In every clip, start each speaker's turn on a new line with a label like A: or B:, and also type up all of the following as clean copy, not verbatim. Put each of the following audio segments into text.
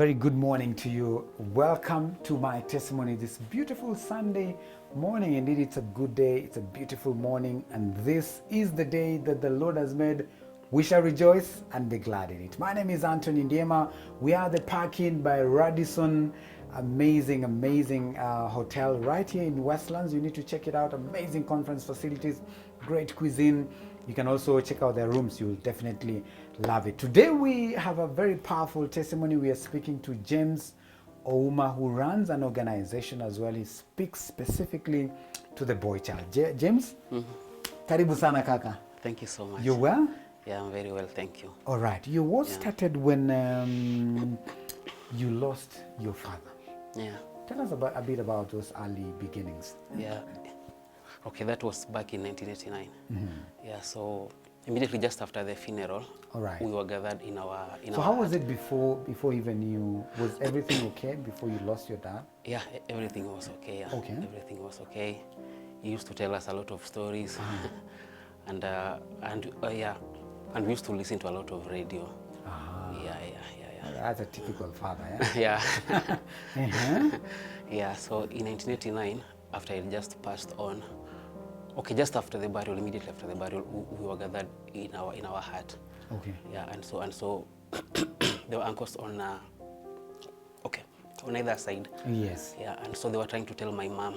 A: very good morning to you. Welcome to my testimony this beautiful Sunday morning. Indeed, it's a good day. It's a beautiful morning. And this is the day that the Lord has made. We shall rejoice and be glad in it. My name is Anthony Ndiema. We are the Park-In by Radisson. Amazing hotel right here in Westlands. You need to check it out. Amazing conference facilities, great cuisine. You can also check out their rooms. You'll definitely love it. Today we have a very powerful testimony. We are speaking to James OUMA, who runs an organization as well. He speaks specifically to the boy child. James, karibu sana kaka.
B: Thank you so much.
A: You well?
B: Yeah, I'm very well, thank you.
A: All right. Your war started when you lost your father.
B: Yeah.
A: Tell us a bit about those early beginnings.
B: Yeah. Okay, that was back in 1989. Yeah, so immediately just after the funeral,
A: All right.
B: we were gathered in our
A: So how was it before even you, was everything okay before you lost your dad?
B: Yeah, everything was okay. Yeah.
A: Okay.
B: Everything was okay. He used to tell us a lot of stories, and we used to listen to a lot of radio. Yeah.
A: That's a typical father,
B: Yeah.
A: yeah?
B: Yeah, so in 1989, after he just passed on, okay, just after the burial, immediately after the burial, we were gathered in our hut.
A: Okay.
B: Yeah, and so there were uncles on either side.
A: Yes.
B: Yeah, and so they were trying to tell my mom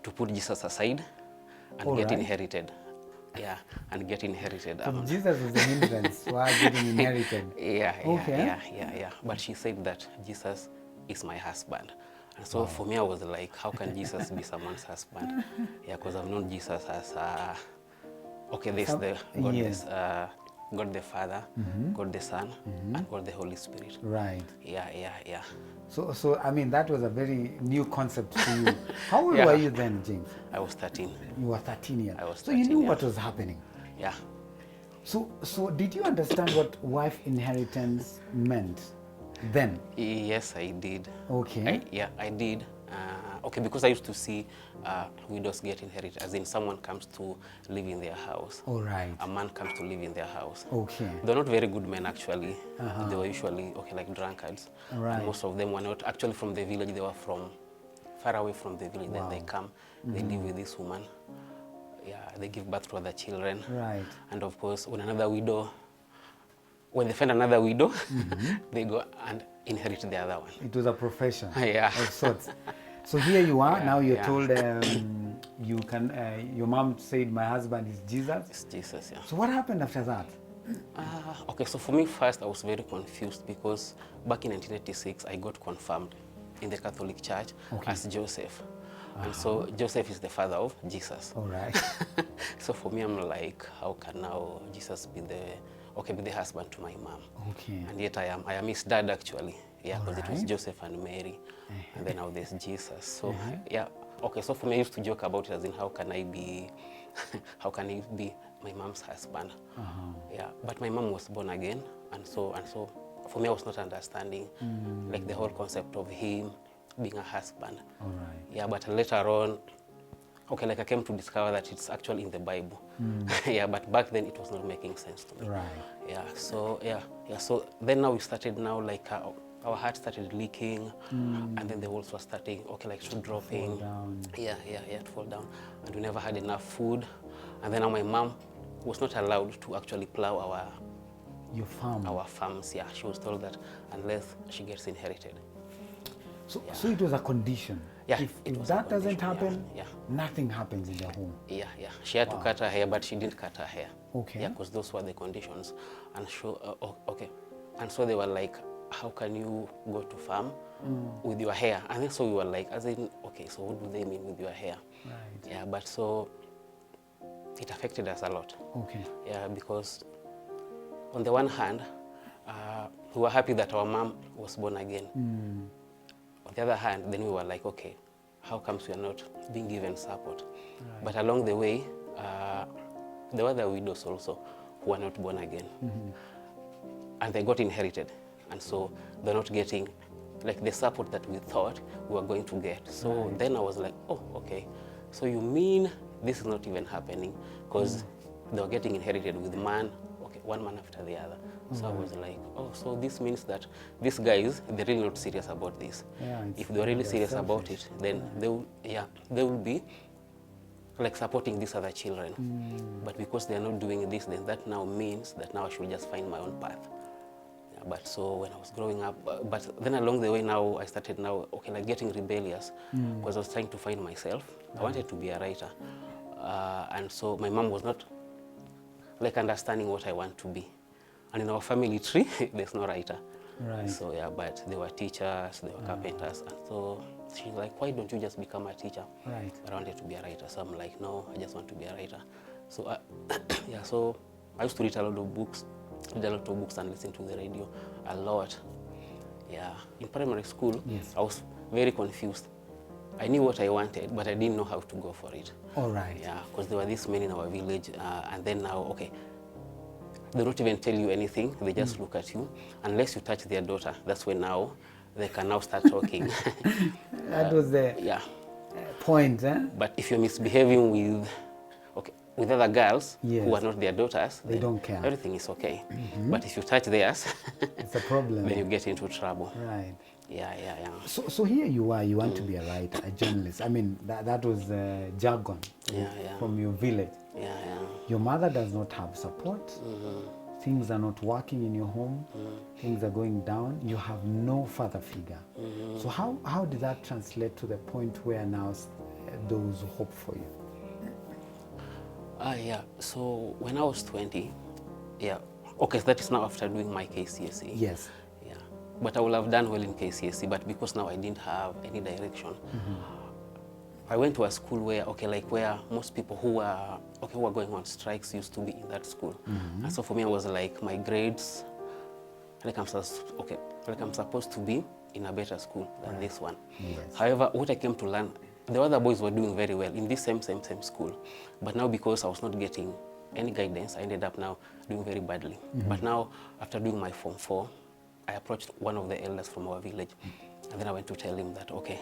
B: to put Jesus aside and get inherited. Yeah, and get inherited.
A: So Jesus was the hindrance while getting inherited.
B: Yeah. But she said that Jesus is my husband. And so for me, I was like, how can Jesus be someone's husband? Yeah, because I've known Jesus as, there's the God, God the Father, God the Son, and God the Holy Spirit.
A: Right.
B: Yeah.
A: So I mean, that was a very new concept to you. How old were you then, James?
B: I was 13.
A: You were 13 years.
B: I was 13,
A: so you knew what was happening.
B: Yeah.
A: So did you understand what wife inheritance meant then?
B: Yes, I did.
A: Okay.
B: I did. Because I used to see widows get inherited, as in someone comes to live in their house.
A: All right.
B: A man comes to live in their house.
A: Okay.
B: They're not very good men, actually. They were usually, like drunkards.
A: Right.
B: And most of them were not actually from the village. They were from far away from the village. Then they come, they live with this woman. Yeah, they give birth to other children.
A: Right.
B: And of course, when they find another widow, they go and inherit the other one.
A: It was a profession.
B: Yeah.
A: Of sorts. So here you are, now you're told you can, your mom said my husband is Jesus.
B: It's Jesus, yeah.
A: So what happened after that?
B: So for me first, I was very confused because back in 1986, I got confirmed in the Catholic Church as Joseph. And so Joseph is the father of Jesus.
A: All right.
B: So for me, I'm like, how can now Jesus be the husband to my mom?
A: Okay.
B: And yet I am his dad, actually. Yeah, because it was Joseph and Mary. And then now there's Jesus. So so for me, I used to joke about it as in how can he be my mom's husband? Yeah, but my mom was born again, and so for me, I was not understanding like the whole concept of him being a husband.
A: All right.
B: Yeah, but later on, I came to discover that it's actually in the Bible. Yeah, but back then it was not making sense to me.
A: Right.
B: Yeah, so so then now we started our heart started leaking, and then the walls were starting, to dropping.
A: Fall down.
B: Yeah, to fall down. And we never had enough food. And then now my mom was not allowed to actually plow our farms. Yeah, she was told that unless she gets inherited.
A: So it was a condition.
B: Yeah,
A: if that doesn't happen,
B: yeah.
A: Nothing happens in the home.
B: Yeah. She had to cut her hair, but she didn't cut her hair.
A: Okay.
B: Yeah, because those were the conditions. And And so they were like, how can you go to farm with your hair? And then so we were like, so what do they mean with your hair?
A: Right.
B: Yeah, but so it affected us a lot.
A: Okay.
B: Yeah, because on the one hand, we were happy that our mom was born again. On the other hand, then we were like, how comes we are not being given support? Right. But along the way, there were other widows also who were not born again. And they got inherited. And so they're not getting the support that we thought we were going to get. So then I was like, so you mean this is not even happening? Because they were getting inherited with one man after the other. So I was like, oh, so this means that these guys, they're really not serious about this.
A: Yeah,
B: If they're really
A: they're
B: serious about
A: selfish.
B: it, then they will be like supporting these other children. But because they're not doing this, then that now means that now I should just find my own path. Yeah, but so when I was growing up, but then along the way now I started now, okay, like getting rebellious because I was trying to find myself. I wanted to be a writer. And so my mom was not like understanding what I want to be. And in our family tree, there's no writer.
A: Right.
B: So yeah, but they were teachers, they were carpenters. And so she's like, why don't you just become a teacher?
A: Right.
B: But I wanted to be a writer. So I'm like, no, I just want to be a writer. So yeah, so I used to read a lot of books, and listen to the radio a lot. Yeah, in primary school,
A: Yes.
B: I was very confused. I knew what I wanted, but I didn't know how to go for it.
A: All right.
B: Yeah, because there were these men in our village, and then now, okay, they don't even tell you anything. They just look at you. Unless you touch their daughter, that's when now they can now start talking.
A: That was the
B: Yeah.
A: point, eh?
B: But if you're misbehaving with other girls
A: Yes.
B: who are not their daughters,
A: They
B: then
A: don't care.
B: everything is okay. But if you touch theirs,
A: It's a problem.
B: then you get into trouble.
A: Right.
B: Yeah.
A: So here you are, you want to be a writer, a journalist. I mean, that was jargon
B: Yeah.
A: from your village.
B: Yeah.
A: Your mother does not have support. Things are not working in your home. Things are going down. You have no father figure. So how did that translate to the point where now there was hope for you?
B: Yeah. So when I was 20, yeah. Okay, so that is now after doing my KCSE.
A: Yes.
B: Yeah. But I would have done well in KCSE, but because now I didn't have any direction, I went to a school where, okay, like where most people who were going on strikes used to be in that school. And so for me, I was like, my grades, like I'm supposed to be in a better school than this one.
A: Yes.
B: However, what I came to learn, the other boys were doing very well in this same school. But now because I was not getting any guidance, I ended up now doing very badly. But now, after doing my Form 4, I approached one of the elders from our village. And then I went to tell him that, okay,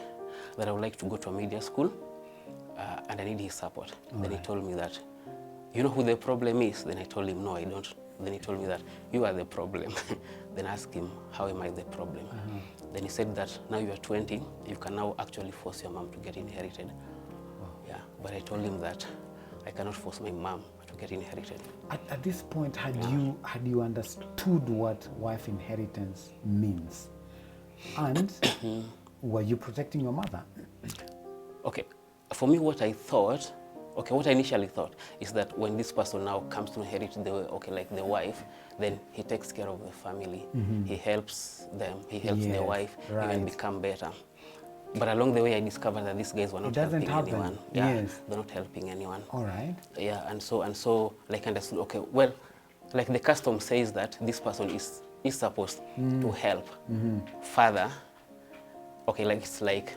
B: that I would like to go to a media school and I need his support. Then he told me that, you know who the problem is? Then I told him, no, I don't. Then he told me that, you are the problem. Then I asked him, how am I the problem? Then he said that now you are 20, you can now actually force your mom to get inherited. Yeah, but I told him that I cannot force my mom to get inherited.
A: At this point, had you understood what wife inheritance means? And were you protecting your mother?
B: Okay, for me, what I initially thought is that when this person now comes to inherit the wife, then he takes care of the family. He helps them. He helps the wife even become better. But along the way, I discovered that these guys were not helping anyone. Yeah,
A: yes.
B: they're not helping anyone.
A: All right.
B: Yeah, and so like understood. Okay, well, like the custom says that this person is supposed to help father. Okay, like it's like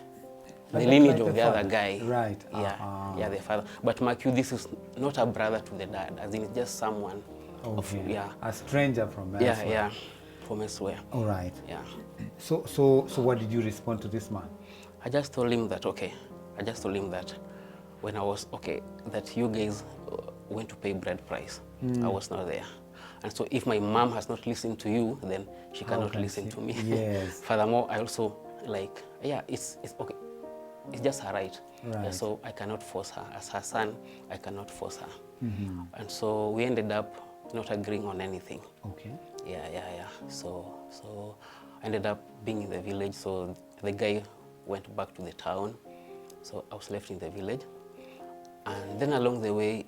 B: the lineage of the other guy.
A: Right.
B: Yeah, the father. But mark you, this is not a brother to the dad, as in it's just someone.
A: Okay. A stranger from elsewhere.
B: Yeah, from elsewhere.
A: All right.
B: Yeah.
A: So what did you respond to this man?
B: I just told him that, when I was, that you guys went to pay bread price. I was not there. And so if my mom has not listened to you, then she cannot listen to me.
A: Yes.
B: Furthermore, I also it's okay. It's just her right.
A: Right.
B: Yeah, so I cannot force her. As her son, I cannot force her. And so we ended up not agreeing on anything.
A: Okay.
B: Yeah. So I ended up being in the village. So the guy went back to the town. So I was left in the village. And then along the way,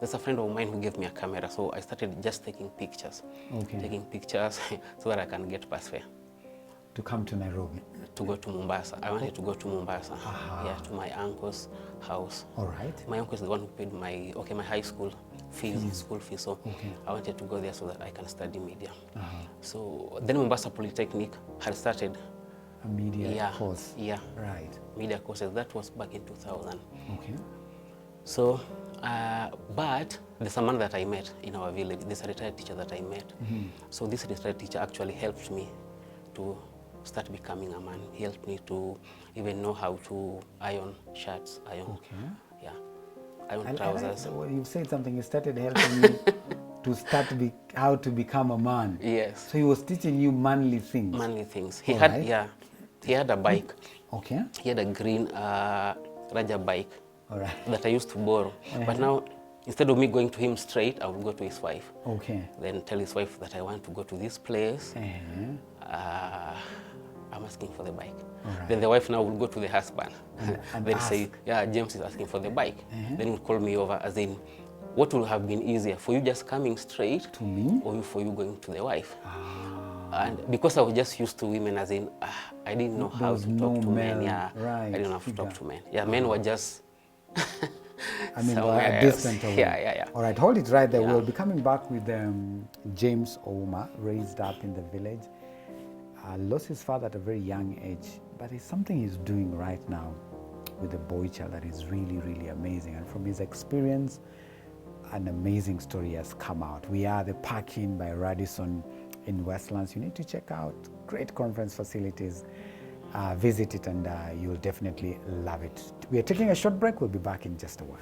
B: there's a friend of mine who gave me a camera. So I started just taking pictures.
A: Okay.
B: Taking pictures so that I can get pass fare.
A: To come to Nairobi?
B: To go to Mombasa. I wanted to go to Mombasa. Yeah, to my uncle's house.
A: All right.
B: My uncle is the one who paid my high school fees, school fees. So I wanted to go there so that I can study media. So then Mombasa Polytechnic had started
A: a media course.
B: Yeah.
A: Right.
B: Media courses. That was back in 2000.
A: Okay.
B: So, but there's a man that I met in our village. There's a retired teacher that I met. So this retired teacher actually helped me to start becoming a man. He helped me to even know how to iron shirts, iron trousers.
A: Well, you said something. You started helping me to start how to become a man.
B: Yes.
A: So he was teaching you manly things.
B: Manly things. He
A: All
B: had,
A: right.
B: yeah, he had a bike.
A: Okay.
B: He had a green Raja bike
A: All right.
B: that I used to borrow. But now, instead of me going to him straight, I would go to his wife.
A: Okay.
B: Then tell his wife that I want to go to this place. I'm asking for the bike.
A: Right.
B: Then the wife now will go to the husband.
A: And
B: then
A: ask.
B: say, yeah, James is asking for the bike. Then he'll call me over, as in, what will have been easier, for you just coming straight
A: To me?
B: or for you going to the wife? And because I was just used to women, as in, I didn't know how to talk to men. Yeah,
A: right,
B: I didn't know how to
A: figure.
B: talk to men. Yeah, men were just
A: I mean,
B: somewhere
A: a distant
B: else.
A: away.
B: Yeah.
A: All right, hold it right there.
B: Yeah.
A: We'll be coming back with James OUMA, raised up in the village. Lost his father at a very young age, but it's something he's doing right now with the boy child that is really, really amazing. And from his experience, an amazing story has come out. We are the Park-In by Radisson in Westlands. You need to check out great conference facilities. Visit it and you'll definitely love it. We are taking a short break. We'll be back in just a while.